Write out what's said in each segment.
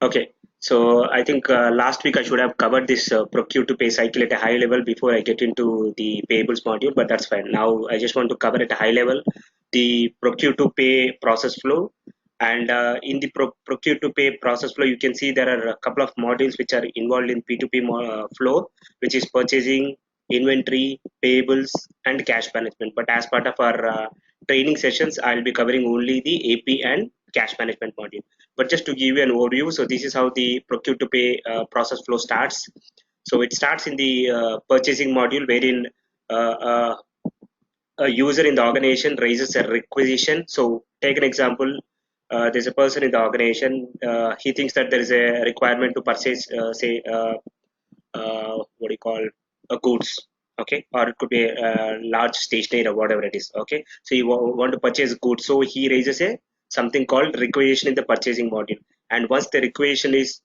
Okay, so I think last week I should have covered this procure to pay cycle at a high level before I get into the payables module, but that's fine. Now I just want to cover at a high level the procure to pay process flow. And in the procure to pay process flow, you can see there are a couple of modules which are involved in P2P flow, which is purchasing, inventory, payables, and cash management. But as part of our training sessions, I'll be covering only the AP and cash management module. But just to give you an overview, so this is how the procure to pay process flow starts. So it starts in the purchasing module, wherein uh, a user in the organization raises a requisition. So take an example. There's a person in the organization. He thinks that there is a requirement to purchase, say, what do you call, goods. Okay, or it could be a large stationery or whatever it is. Okay, so you want to purchase goods, so he raises a something called requisition in the purchasing module. And once the requisition is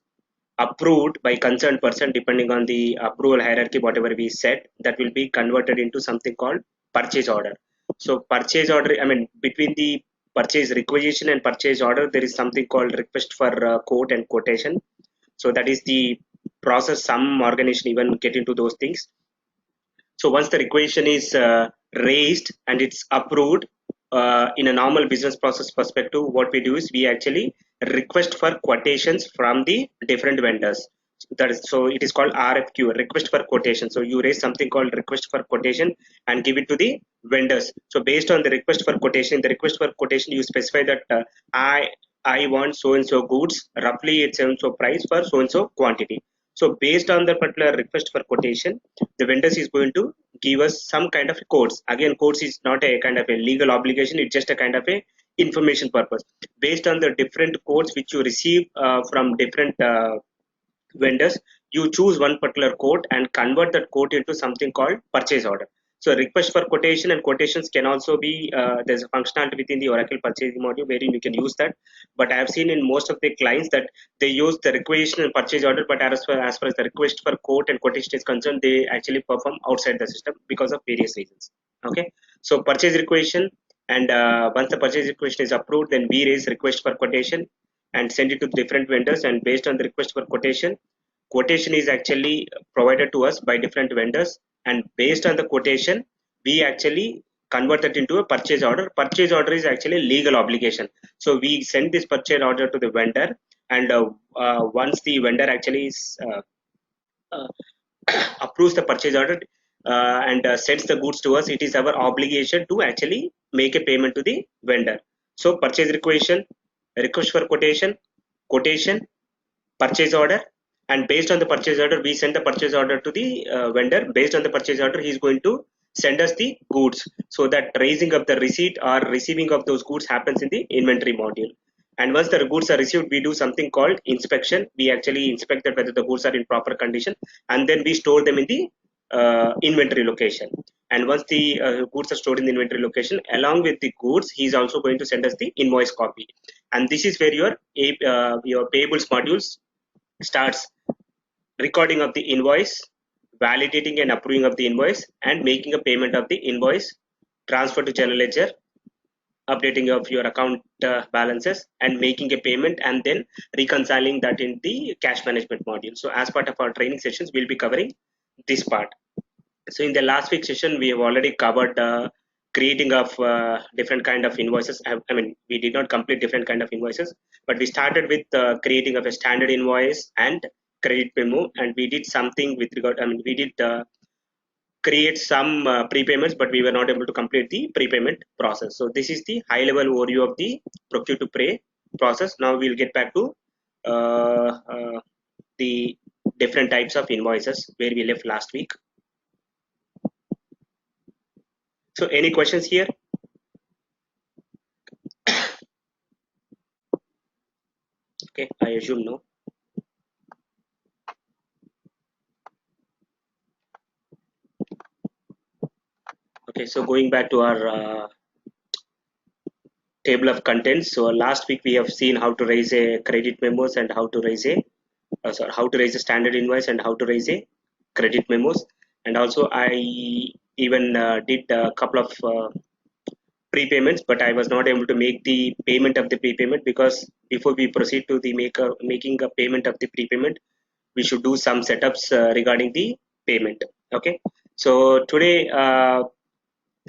approved by concerned person, depending on the approval hierarchy whatever we set, that will be converted into something called purchase order. So purchase order, I mean, between the purchase requisition and purchase order, there is something called request for quote and quotation. So that is the process. Some organization even get into those things. So once the requisition is raised and it's approved, in a normal business process perspective, what we do is we actually request for quotations from the different vendors. That is, so it is called RFQ, request for quotation. So you raise something called request for quotation and give it to the vendors. So based on the request for quotation, the request for quotation, you specify that I want so and so goods, roughly it's so and so price for so and so quantity. So based on the particular request for quotation, the vendors is going to give us some kind of codes. Again, codes is not a kind of a legal obligation, it's just a kind of a information purpose. Based on the different codes which you receive from different vendors, you choose one particular code and convert that code into something called purchase order. So request for quotation and quotations can also be, there's a functionality within the Oracle purchasing module wherein you can use that. But I have seen in most of the clients that they use the requisition and purchase order, but as far as the request for quote and quotation is concerned, they actually perform outside the system because of various reasons. Okay, so purchase requisition, and once the purchase requisition is approved, then we raise request for quotation and send it to different vendors. And based on the request for quotation, quotation is actually provided to us by different vendors, and based on the quotation we actually convert it into a purchase order. Purchase order is actually legal obligation, so we send this purchase order to the vendor. And once the vendor actually is, uh, approves the purchase order and sends the goods to us, it is our obligation to actually make a payment to the vendor. So purchase requisition, request for quotation, quotation, purchase order, and based on the purchase order we send the purchase order to the vendor. Based on the purchase order, he is going to send us the goods, so that raising of the receipt or receiving of those goods happens in the inventory module. And once the goods are received, we do something called inspection. We actually inspect that whether the goods are in proper condition, and then we store them in the inventory location. And once the goods are stored in the inventory location, along with the goods, he is also going to send us the invoice copy. And this is where your payables modules starts: recording of the invoice, validating and approving of the invoice, and making a payment of the invoice, transfer to general ledger, updating of your account balances, and making a payment, and then reconciling that in the cash management module. So as part of our training sessions, we'll be covering this part. So in the last week session, we have already covered creating of different kind of invoices. I mean, we did not complete different kind of invoices, but we started with creating of a standard invoice and credit memo, and we did something with regard. I mean, we did create some prepayments, but we were not able to complete the prepayment process. So this is the high level overview of the procure to pay process. Now we'll get back to the different types of invoices where we left last week. So any questions here? Okay, I assume no. Okay, so going back to our table of contents. So last week we have seen how to raise a credit memos and how to raise a how to raise a standard invoice and how to raise a credit memos. And also I even did a couple of prepayments, but I was not able to make the payment of the prepayment, because before we proceed to the making a payment of the prepayment, we should do some setups regarding the payment. Okay, so today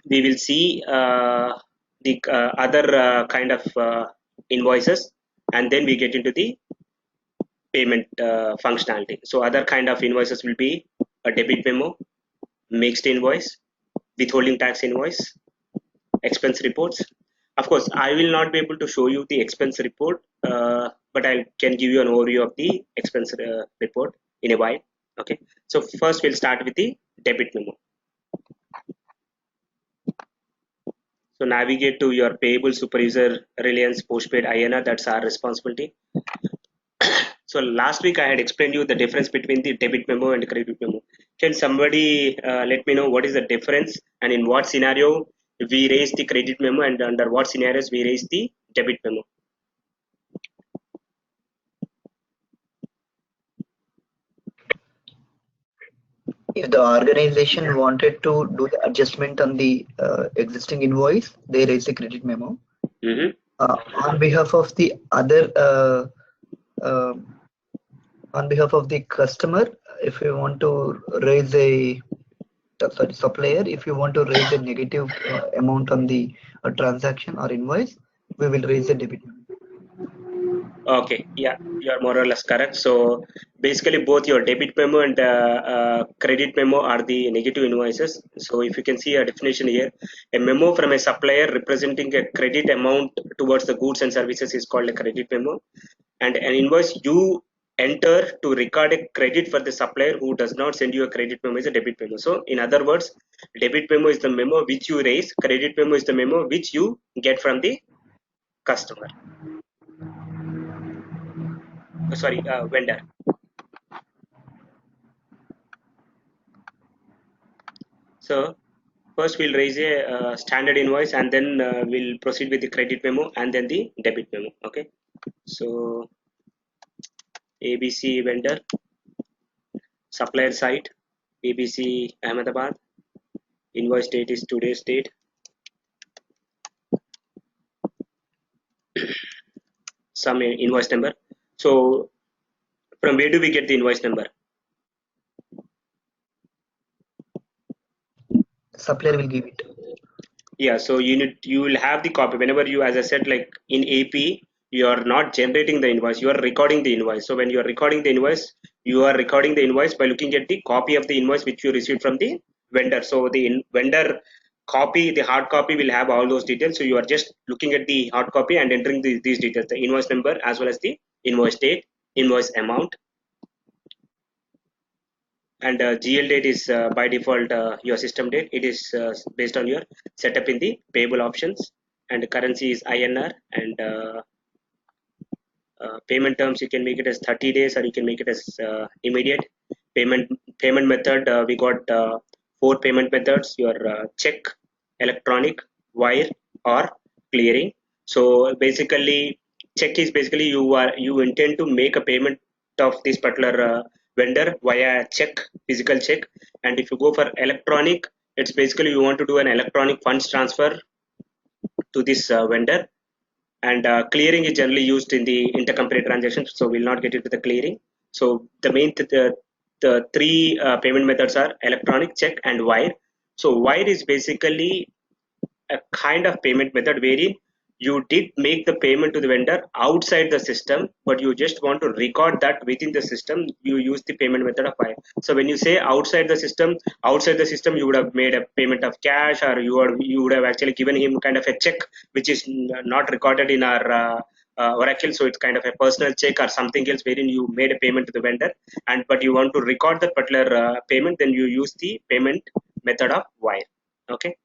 we will see the other kind of invoices, and then we get into the payment functionality. So other kind of invoices will be a debit memo, mixed invoice, withholding tax invoice, expense reports. Of course, I will not be able to show you the expense report, but I can give you an overview of the expense report in a while. Okay, so first we'll start with the debit memo. So navigate to your payable superuser Reliance postpaid INR. That's our responsibility. So last week I had explained you the difference between the debit memo and credit memo. Can somebody let me know what is the difference, and in what scenario we raise the credit memo, and under what scenarios we raise the debit memo? If the organization wanted to do the adjustment on the existing invoice, they raise the credit memo. Mm-hmm. On behalf of the other, uh, on behalf of the customer, if you want to raise a supplier, if you want to raise a negative amount on the transaction or invoice, we will raise the debit memo. Okay, yeah, you are more or less correct. So basically, both your debit memo and credit memo are the negative invoices. So if you can see a definition here, a memo from a supplier representing a credit amount towards the goods and services is called a credit memo, and an invoice you enter to record a credit for the supplier who does not send you a credit memo is a debit memo. So in other words, debit memo is the memo which you raise, credit memo is the memo which you get from the customer. Sorry, vendor. So first we'll raise a standard invoice, and then we'll proceed with the credit memo and then the debit memo. Okay. So ABC vendor, supplier site, ABC Ahmedabad, invoice date is today's date, some invoice number. So from where do we get the invoice number? Supplier will give it. Yeah, so you will have the copy whenever you, as I said, like in AP, you are not generating the invoice, you are recording the invoice. So when you are recording the invoice, you are recording the invoice by looking at the copy of the invoice which you received from the vendor. So the vendor copy, the hard copy will have all those details. So you are just looking at the hard copy and entering these details, the invoice number as well as the invoice date, invoice amount, and GL date is by default your system date. It is based on your setup in the payable options, and the currency is INR, and payment terms you can make it as 30 days or you can make it as immediate. Payment method, we got four payment methods: your check, electronic, wire, or clearing. So basically, check is basically you intend to make a payment of this particular vendor via check, physical check. And if you go for electronic, it's basically you want to do an electronic funds transfer to this vendor. And clearing is generally used in the intercompany transactions, so we'll not get into the clearing. So the main the three payment methods are electronic, check, and wire. So wire is basically a kind of payment method wherein you did make the payment to the vendor outside the system, but you just want to record that within the system. You use the payment method of wire. So when you say outside the system, you would have made a payment of cash, or you would have actually given him kind of a check which is not recorded in our Oracle. So it's kind of a personal check or something else wherein you made a payment to the vendor, and but you want to record that particular payment, then you use the payment method of wire. Okay.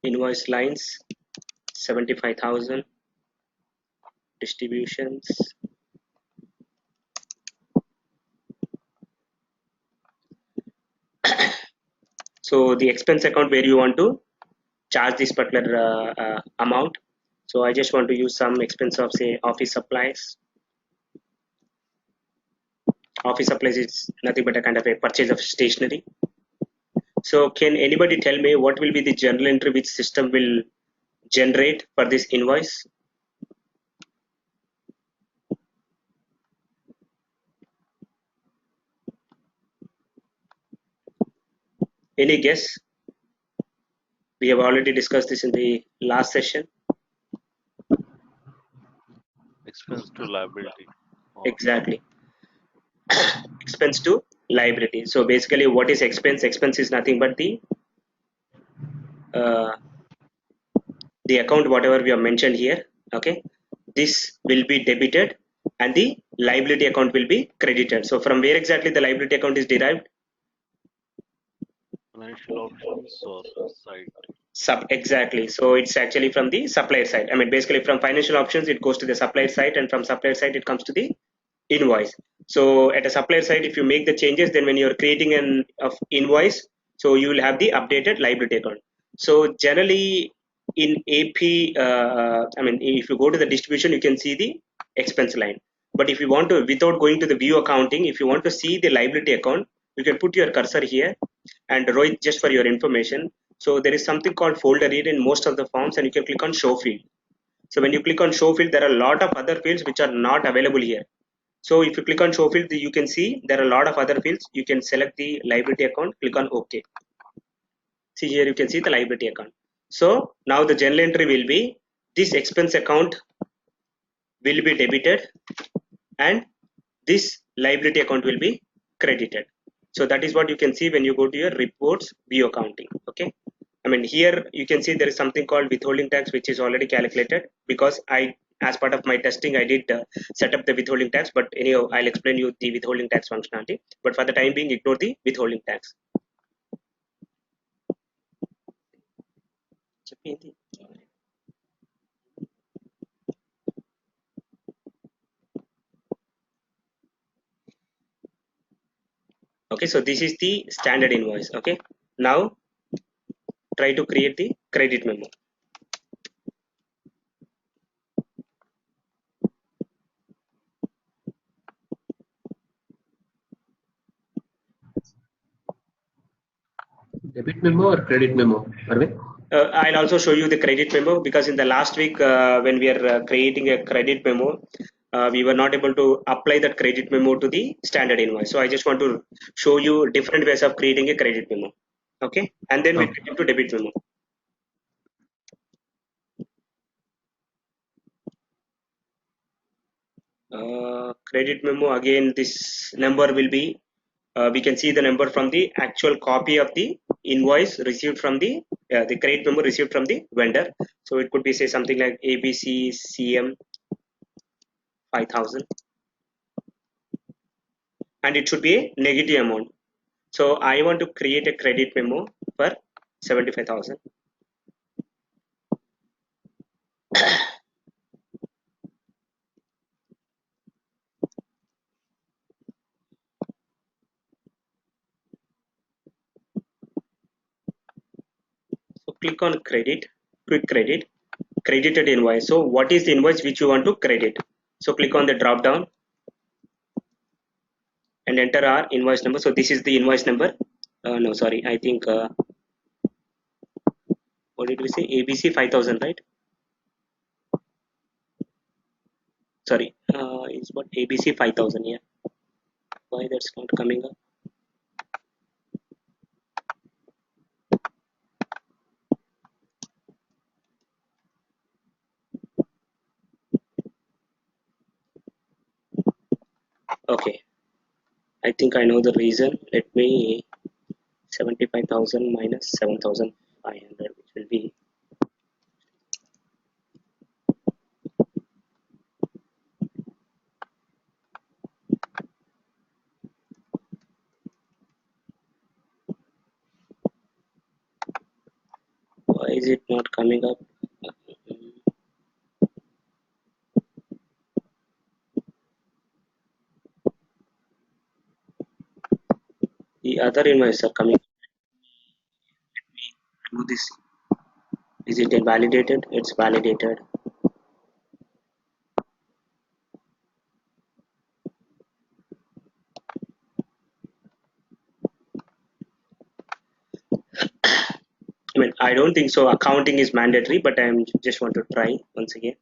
Invoice lines 75,000, distributions, so the expense account where you want to charge this particular amount. So I just want to use some expense of say office supplies. Office supplies is nothing but a kind of a purchase of stationery. So can anybody tell me what will be the journal entry which system will generate for this invoice? Any guess? We have already discussed this in the last session. Expense to liability. Exactly. Expense to liability. So basically what is expense? Expense is nothing but uh, the account whatever we have mentioned here. Okay, this will be debited and the liability account will be credited. So from where exactly the liability account is derived? Financial options or site. Exactly. So it's actually from the supplier side. I mean, basically from financial options it goes to the supplier side, and from supplier side it comes to the invoice. So at a supplier side, if you make the changes, then when you're creating an of invoice, so you will have the updated liability account. So generally in AP, I mean, if you go to the distribution, you can see the expense line. But if you want to, without going to the view accounting, if you want to see the liability account, you can put your cursor here. And Rohit, just for your information, so there is something called folder here in most of the forms, and you can click on show field. So when you click on show field, there are a lot of other fields which are not available here. So if you click on show field, you can see there are a lot of other fields. You can select the liability account, click on OK. See here, you can see the liability account. So now the journal entry will be this expense account will be debited and this liability account will be credited. So that is what you can see when you go to your reports view accounting. Okay. I mean, here you can see there is something called withholding tax, which is already calculated because as part of my testing, I did set up the withholding tax. But anyhow, I'll explain you the withholding tax functionality. But for the time being, ignore the withholding tax. Okay, so this is the standard invoice. Okay, now try to create the credit memo. Debit memo or credit memo, Arvind? I'll also show you the credit memo because in the last week when we are creating a credit memo, we were not able to apply that credit memo to the standard invoice. So I just want to show you different ways of creating a credit memo. Okay, and then we get into debit memo. Credit memo, again this number will be we can see the number from the actual copy of the invoice received from the credit memo received from the vendor. So it could be say something like ABC CM 5000, and it should be a negative amount. So I want to create a credit memo for 75,000. So click on credit, quick credit, credited invoice. So what is the invoice which you want to credit? So click on the drop down and enter our invoice number. So this is the invoice number. No, sorry, I think what did we say? ABC 5000, right? Sorry, is what ABC 5000? Yeah. Why that's not coming up? Okay, I think I know the reason. Let me 75,000 minus 7,500, which will be why is it not coming up? The other invoices are coming. Let me remove this. Is it invalidated? It's validated. mean, I don't think so. Accounting is mandatory, but I'm just want to try once again.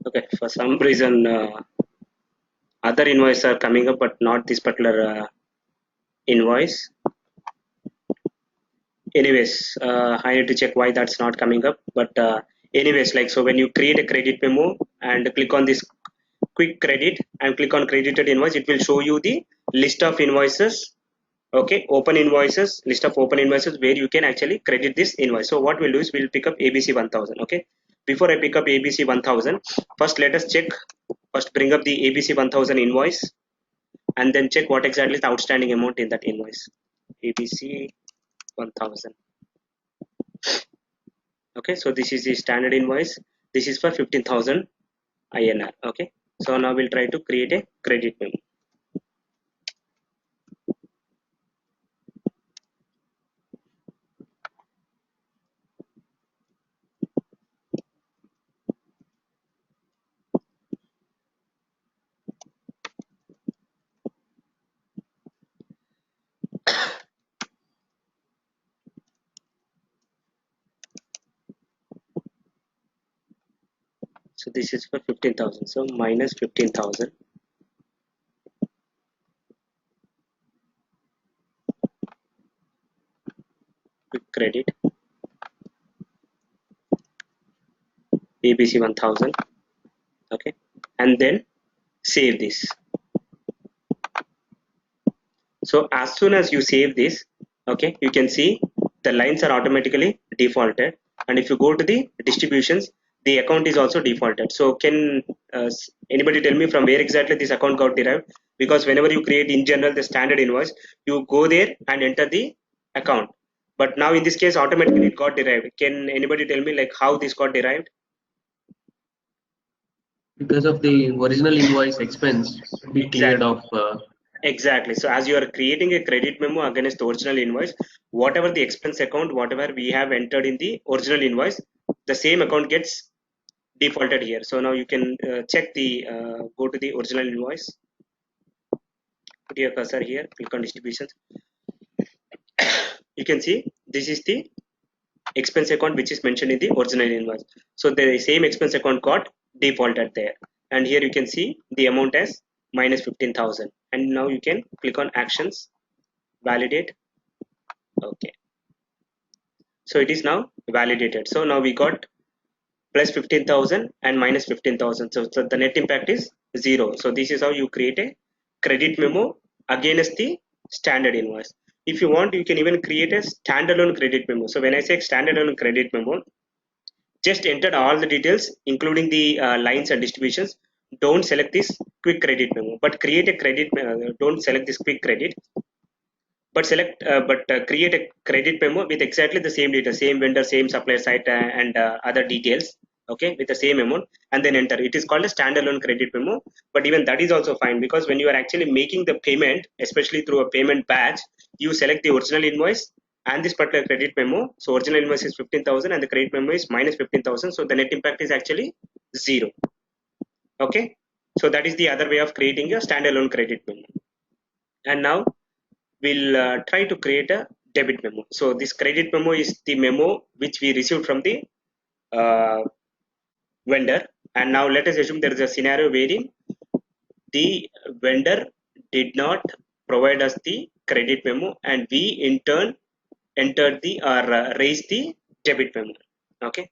Okay, for some reason, other invoices are coming up, but not this particular invoice. Anyways, I need to check why that's not coming up. But anyways, like, so when you create a credit memo and click on this quick credit and click on credited invoice, it will show you the list of invoices. Okay, open invoices, list of open invoices where you can actually credit this invoice. So what we'll do is we'll pick up ABC 1000. Okay, before I pick up ABC 1000, first let us check. First bring up the ABC 1000 invoice and then check what exactly is the outstanding amount in that invoice. ABC 1000. Okay, so this is the standard invoice. This is for 15,000 INR. Okay, so now we'll try to create a credit memo. So this is for 15,000. So minus 15,000. Quick credit ABC 1000. Okay, and then save this. So as soon as you save this, okay, you can see the lines are automatically defaulted. And if you go to the distributions, the account is also defaulted. So can anybody tell me from where exactly this account got derived? Because whenever you create in general the standard invoice, you go there and enter the account. But now in this case, automatically it got derived. Can anybody tell me like how this got derived? Because of the original invoice expense to be cleared Exactly. off. Exactly. So as you are creating a credit memo against the original invoice, whatever the expense account, whatever we have entered in the original invoice, the same account gets defaulted here. So now you can check the go to the original invoice, put your cursor here, click on distributions. You can see this is the expense account which is mentioned in the original invoice. So the same expense account got defaulted there. And here you can see the amount as minus 15,000. And now you can click on actions, validate. Okay. So it is now validated. So now we got plus 15,000 and minus 15,000. So the net impact is 0. So this is how you create a credit memo against the standard invoice. If you want, you can even create a standalone credit memo. So when I say standalone credit memo, just enter all the details, including the lines and distributions. Don't select this quick credit memo, but create a credit. Don't select this quick credit, but create a credit memo with exactly the same data, same vendor, same supplier site, and other details. Okay, with the same amount, and then enter. It is called a standalone credit memo, but even that is also fine, because when you are actually making the payment, especially through a payment batch, you select the original invoice and this particular credit memo. So original invoice is 15,000 and the credit memo is minus 15,000, so the net impact is actually 0. Okay, so that is the other way of creating a standalone credit memo. And now we'll try to create a debit memo. So this credit memo is the memo which we received from the uh, vendor. And now let us assume there is a scenario wherein the vendor did not provide us the credit memo, and we in turn entered the or raised the debit memo. Okay.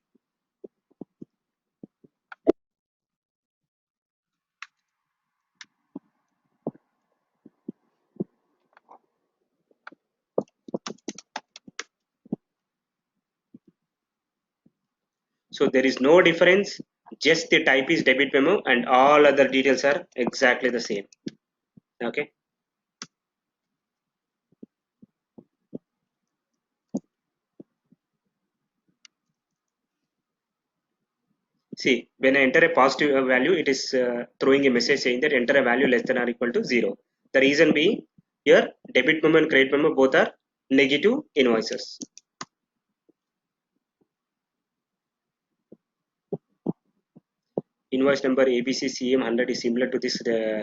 So there is no difference Just the type is debit memo and all other details are exactly the same. Okay. See, when I enter a positive value, it is throwing a message saying that enter a value less than or equal to 0. The reason being here debit memo and credit memo both are negative invoices. Invoice number ABCCM 100 is similar to this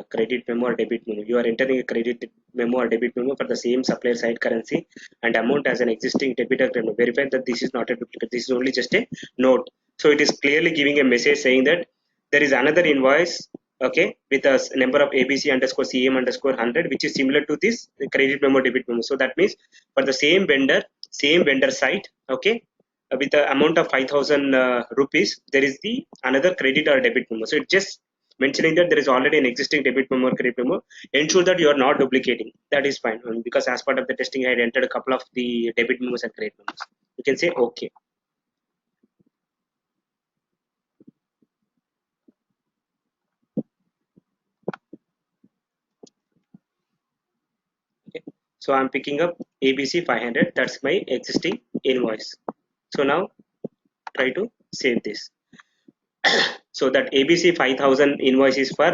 credit memo or debit memo. You are entering a credit memo or debit memo for the same supplier side currency and amount as an existing debit or credit memo. Verify that this is not a duplicate. This is only just a note. So it is clearly giving a message saying that there is another invoice, okay, with a number of ABC underscore CM underscore 100, which is similar to this credit memo debit memo. So that means for the same vendor site, okay, with the amount of 5,000 rupees, there is the another credit or debit memo. So it just mentioning that there is already an existing debit memo or credit memo. Ensure that you are not duplicating. That is fine, because as part of the testing, I had entered a couple of the debit memos and credit memos. You can say okay. Okay. So I'm picking up ABC 500. That's my existing invoice. So now try to save this. So that ABC 5,000 invoice is for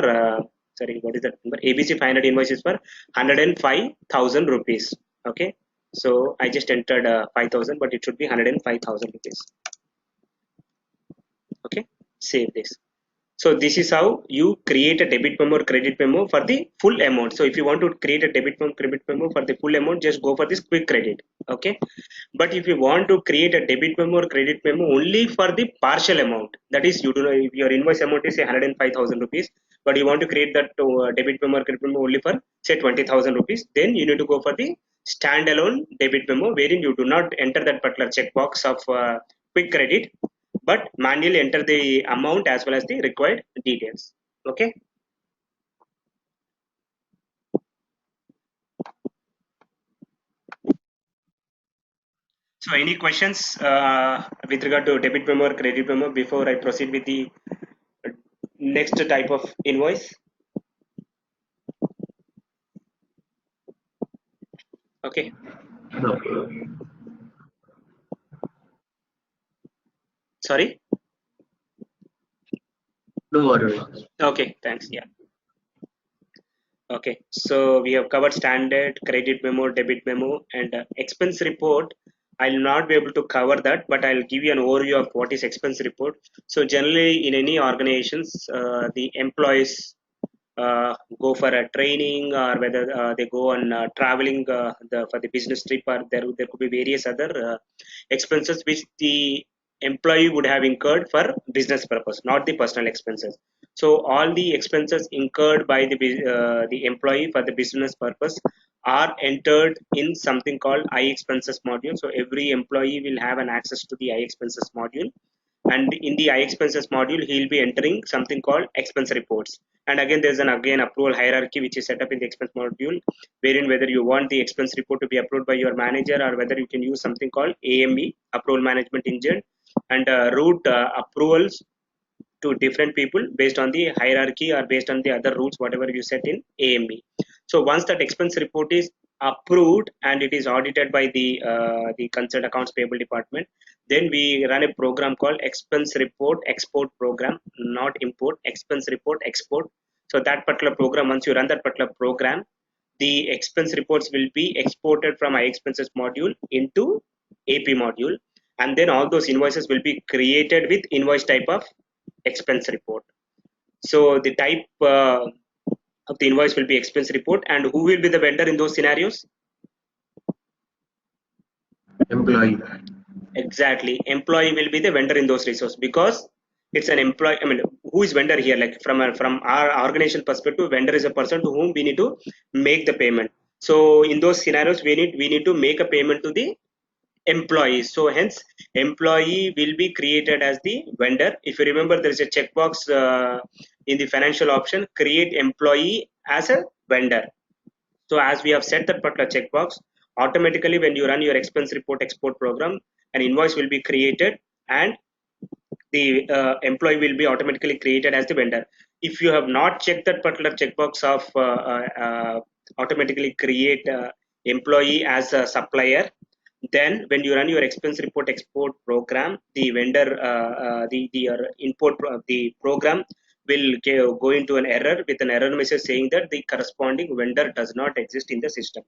sorry, what is that number? ABC 500 invoice is for 105,000 rupees. Okay, so I just entered 5,000, but it should be 105,000 rupees. Okay, save this. So this is how you create a debit memo or credit memo for the full amount. So if you want to create a debit memo, credit memo for the full amount, just go for this quick credit. Okay. But if you want to create a debit memo or credit memo only for the partial amount, that is, you do know if your invoice amount is say 105,000 rupees, but you want to create that debit memo or credit memo only for say 20,000 rupees, then you need to go for the standalone debit memo wherein you do not enter that particular checkbox of quick credit, but manually enter the amount as well as the required details. Okay. So any questions with regard to debit memo or credit memo before I proceed with the next type of invoice? Okay. No. Sorry. No worries. Okay. Thanks. Yeah. Okay. So we have covered standard, credit memo, debit memo, and expense report. I'll not be able to cover that, but I'll give you an overview of what is expense report. So generally, in any organizations, the employees go for a training, or whether they go on traveling for the business trip, or there could be various other expenses which the employee would have incurred for business purpose, not the personal expenses. So all the expenses incurred by the employee for the business purpose are entered in something called I expenses module. So every employee will have an access to the I expenses module, and in the I expenses module he'll be entering something called expense reports. And again, there's an approval hierarchy which is set up in the expense module, wherein whether you want the expense report to be approved by your manager, or whether you can use something called AME, approval management engine, and route approvals to different people based on the hierarchy or based on the other rules whatever you set in AME. So once that expense report is approved and it is audited by the concerned accounts payable department, then we run a program called expense report export program, not import, expense report export. So that particular program, once you run that particular program, the expense reports will be exported from I expenses module into AP module, and then all those invoices will be created with invoice type of expense report. So the type of the invoice will be expense report, and who will be the vendor in those scenarios? Employee. Exactly, employee will be the vendor in those resources, because it's an employee. I mean, who is vendor here? Like from our organization perspective, vendor is a person to whom we need to make the payment. So in those scenarios, we need to make a payment to the employees. So hence employee will be created as the vendor. If you remember, there is a checkbox in the financial option, create employee as a vendor. So as we have set that particular checkbox, automatically when you run your expense report export program, an invoice will be created, and the employee will be automatically created as the vendor. If you have not checked that particular checkbox of automatically create employee as a supplier, then when you run your expense report export program, the vendor the your the program will go into an error with an error message saying that the corresponding vendor does not exist in the system.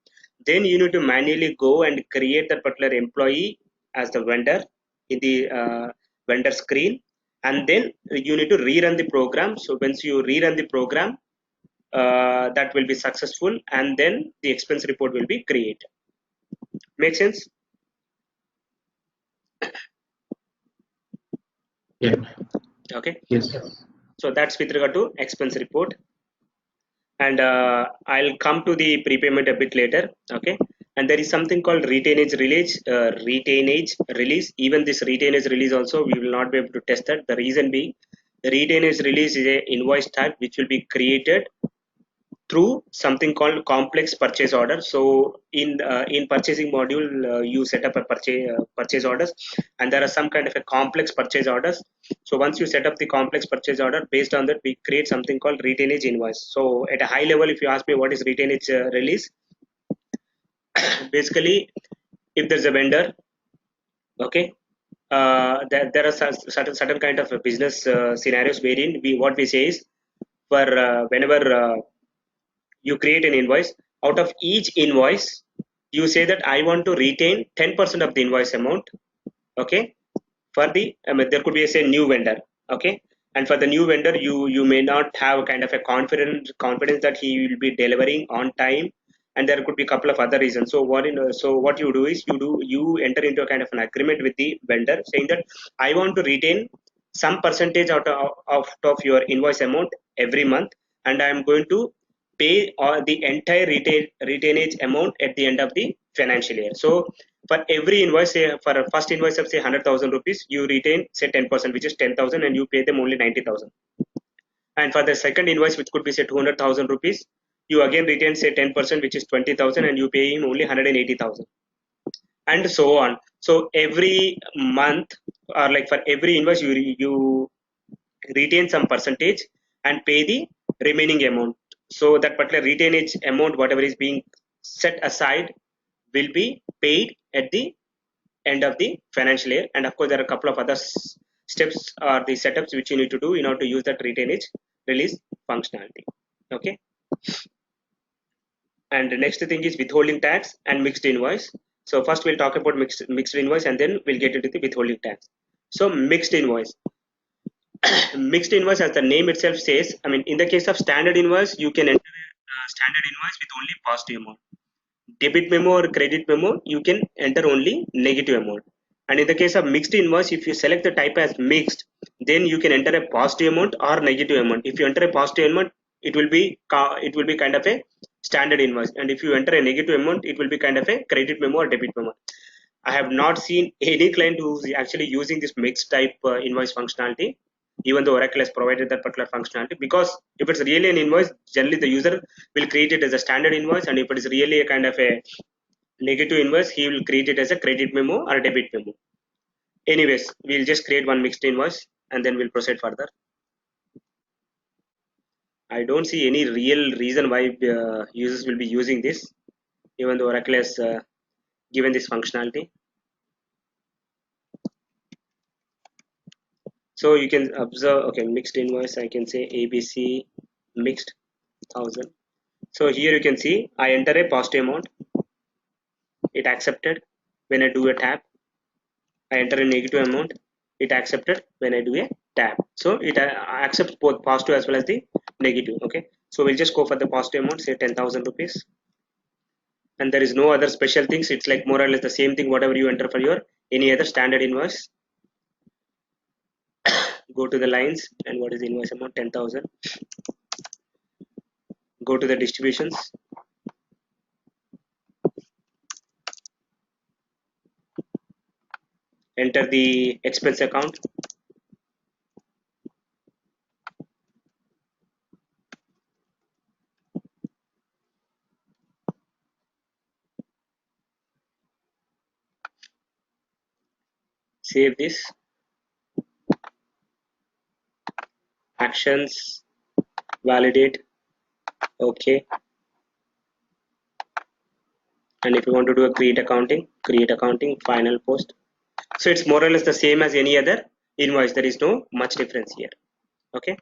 Then you need to manually go and create that particular employee as the vendor in the vendor screen, and then you need to rerun the program. So once you rerun the program, that will be successful, and then the expense report will be created. Make sense? Yeah. Okay. Yes. So that's with regard to expense report, and I'll come to the prepayment a bit later. Okay, and there is something called retainage release. Retainage release. Even this retainage release also we will not be able to test that. The reason being, the retainage release is a invoice type which will be created through something called complex purchase order. So in purchasing module, you set up a purchase orders, and there are some kind of a complex purchase orders. So once you set up the complex purchase order, based on that we create something called retainage invoice. So at a high level, if you ask me what is retainage release, basically, if there's a vendor, okay, there are certain kind of business scenarios wherein we what we say is, for whenever you create an invoice, out of each invoice you say that I want to retain 10% of the invoice amount. Okay, for the there could be a say new vendor. Okay, and for the new vendor, you may not have kind of a confidence that he will be delivering on time, and there could be a couple of other reasons. So what you do is you enter into a kind of an agreement with the vendor saying that I want to retain some percentage out of your invoice amount every month, and I am going to pay the entire retainage amount at the end of the financial year. So for every invoice, say for a first invoice of say 100,000 rupees, you retain say 10%, which is 10,000, and you pay them only 90,000. And for the second invoice, which could be say 200,000 rupees, you again retain say 10%, which is 20,000, and you pay him only 180,000, and so on. So every month, or like for every invoice, you retain some percentage and pay the remaining amount. So that particular retainage amount, whatever is being set aside, will be paid at the end of the financial year. And of course, there are a couple of other steps or the setups which you need to do in order to use that retainage release functionality. Okay. And the next thing is withholding tax and mixed invoice. So first we'll talk about mixed invoice, and then we'll get into the withholding tax. So mixed invoice. Mixed invoice, as the name itself says, I mean, in the case of standard invoice, you can enter a standard invoice with only positive amount. Debit memo or credit memo, you can enter only negative amount. And in the case of mixed invoice, if you select the type as mixed, then you can enter a positive amount or negative amount. If you enter a positive amount, it will be kind of a standard invoice, and if you enter a negative amount, it will be kind of a credit memo or debit memo. I have not seen any client who's actually using this mixed type invoice functionality, even though Oracle has provided that particular functionality. Because if it's really an invoice, generally the user will create it as a standard invoice, and if it is really a kind of a negative invoice, he will create it as a credit memo or a debit memo. Anyways, we'll just create one mixed invoice, and then we'll proceed further. I don't see any real reason why users will be using this, even though Oracle has given this functionality. So you can observe, okay, mixed invoice, I can say ABC mixed 1000. So here you can see I enter a positive amount, it accepted when I do a tab. I enter a negative amount, it accepted when I do a tab. So it accepts both positive as well as the negative. Okay, so we'll just go for the positive amount, say 10,000 rupees. And there is no other special things, it's like more or less the same thing whatever you enter for your any other standard invoice. Go to the lines, and what is the invoice amount? 10,000. Go to the distributions, enter the expense account, save this, actions, validate, okay. And if you want to do a create accounting, final post. So it's more or less the same as any other invoice. There is no much difference here. Okay.